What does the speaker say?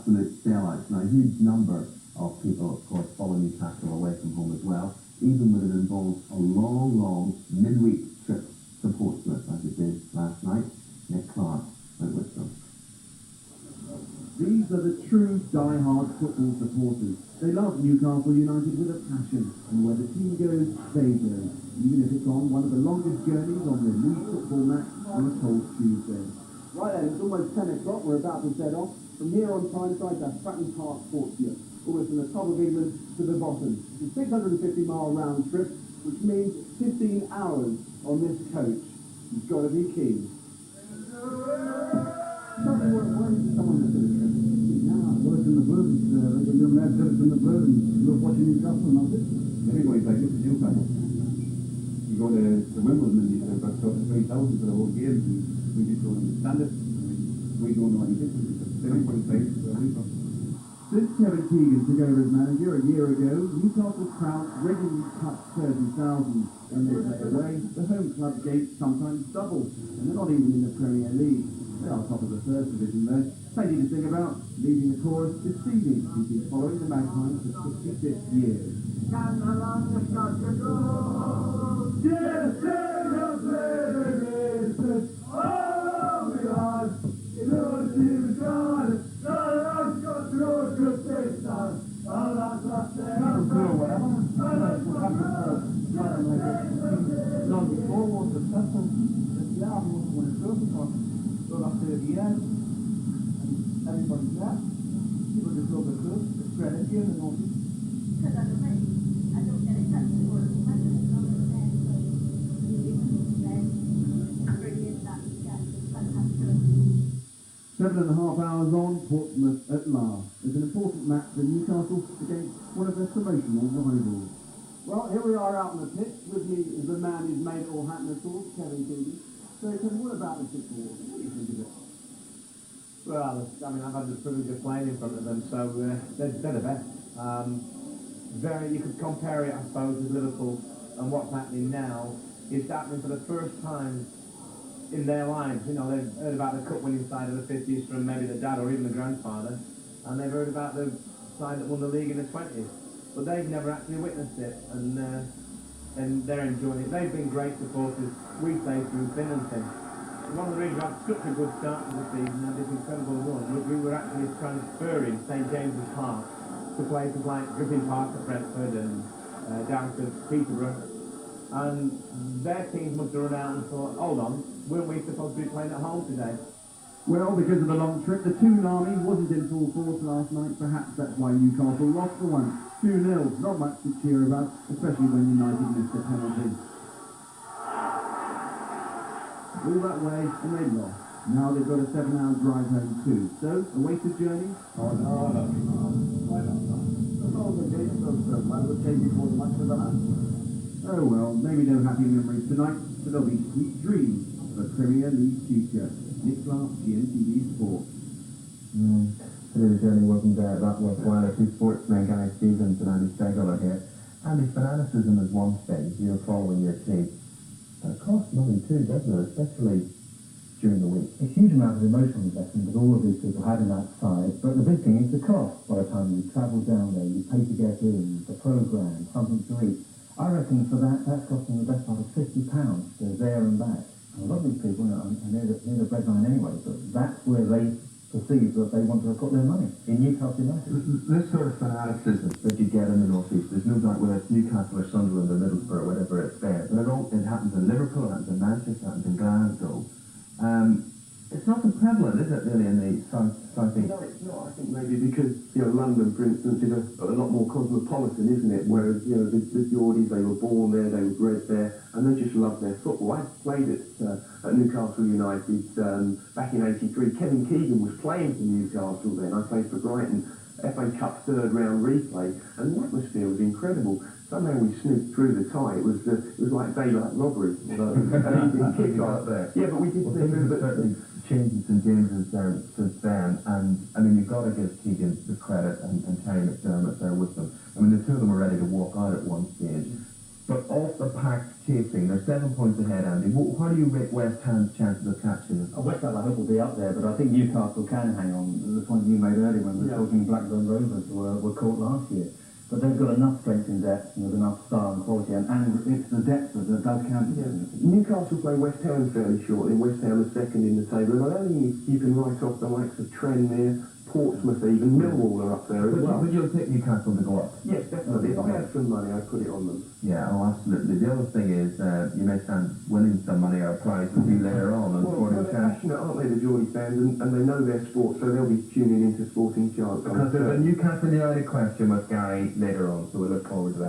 absolute sellouts. Now, a huge number of people, of course, follow Newcastle away from home as well, even when it involves a long midweek trip to Portsmouth, as it did last night. Nick Clark went with them. These are the true die-hard football supporters. They love Newcastle United with a passion, and where the team goes, they go, even if it's on one of the longest journeys on the league football match on a cold Tuesday. Right then, it's almost 10 o'clock, we're about to set off. From here on Tyneside, that's Fratton Park, Portsmouth, almost from the top of England to the bottom. It's a 650-mile round trip, which means 15 hours on this coach. You've got to be keen. Someone that's in the trip. Yeah, work in the buildings. They can do mad trips in the buildings. You're watching Newcastle, not it? Everybody's like this is Newcastle. You go to Wimbledon and you've got 3,000 for the whole game. We just don't understand it. We don't know anything. Everybody's like this is where we from. Since Kevin Keegan took over as manager a year ago, Newcastle's crowd regularly touch 30,000. When they play away, the home club gates sometimes double, and they're not even in the Premier League. They are top of the first division though. Plenty to sing about. Leading the chorus is Stevie, who's been following the Magpies for 66 years. Everybody's there. People just love the club, the strategy and the notice. Because I don't get it done to work. I just love it there. So, brilliant that you get. It's fantastic. 7.5 hours on, Portsmouth at last. It's an important match for Newcastle against one of their promotional rivals. Well, here we are out on the pitch. With me is the man who's made it all happen at all, Kevin Keegan. So, Kevin, what about the football? What do you think of it? Well, I mean, I've had the privilege of playing in front of them, so they're the best. You could compare it, I suppose, with Liverpool, and what's happening now is happening for the first time in their lives. You know, they've heard about the cup-winning side of the 50s from maybe the dad or even the grandfather, and they've heard about the side that won the league in the 20s, but they've never actually witnessed it, and they're enjoying it. They've been great supporters, we say, through thin and thin. One of the reasons we had such a good start to the season and this incredible run was we were actually transferring St James's Park to places like Griffin Park at Brentford and down to Peterborough, and their teams must have run out and thought, hold on, weren't we supposed to be playing at home today? Well, because of the long trip, the Toon Army wasn't in full force last night. Perhaps that's why Newcastle lost for once. 2-0, not much to cheer about, especially when United missed a penalty. All that way, and they lost. Now they've got a 7-hour drive home too. So, a wasted journey? Oh, no. Why not? Oh, the game was why would take before the match of the match? Oh well, maybe no happy memories tonight, but there'll be sweet dreams for Premier League future. Nick Clark, GMTV Sport. Today's journey wasn't that worthwhile. Our two sportsmen, Gary Stevens and Andy Steggall are here. Andy, fanaticism is one thing. You're following your team. But it costs money too, doesn't it? Especially during the week. A huge amount of emotional investment that all of these people had in that side, but the big thing is the cost. By the time you travel down there, you pay to get in, the programme, something to eat. I reckon for that's costing the best part of £50 to there and back. And a lot of these people are near the breadline anyway, but that's where they perceive that they want to put their money, in Newcastle United. This sort of fanaticism that you get in the North East, there's no doubt whether it's Newcastle or Sunderland or Middlesbrough or whatever it's there, but it happens in Liverpool, it happens in Manchester, it happens in Glasgow. It's not so prevalent, is it, really, in the southeast? No, it's not. I think maybe because, London, for instance, is a lot more cosmopolitan, isn't it? Whereas, the Geordies, they were born there, they were bred there, and they just love their football. I played at Newcastle United back in '83. Kevin Keegan was playing for Newcastle then. I played for Brighton. FA Cup third round replay, and the atmosphere was incredible. Somehow we snooped through the tie. It was like daylight robbery. Yeah, but we did certainly changed St James's there since then, and I mean you've got to give Keegan the credit and Terry McDermott there with them. I mean the two of them were ready to walk out at one stage, but off the packed chasing. They're 7 points ahead, Andy. How do you rate West Ham's chances of catching it? West Ham, I hope, will be up there, but I think Newcastle can hang on. The point you made earlier when we were talking Blackburn Rovers were caught last year. But they've got enough strength in depth and there's enough style and quality, and it's the depth that does count. Newcastle play West Ham fairly shortly. West Ham are second in the table, and I don't think you can write off the likes of Trent there, Portsmouth even, Millwall are up there as well. But you'll take Newcastle to go up? Yes, definitely. If I had some money, I'd put it on them. Yeah, oh, absolutely. The other thing is, you may stand winning some money or a prize with you later on. Well, they're passionate, aren't they, the Geordie fans, and they know their sport, so they'll be tuning into Sporting Charlton. Because there's a Newcastle United question with Gary later on, so we look forward to that.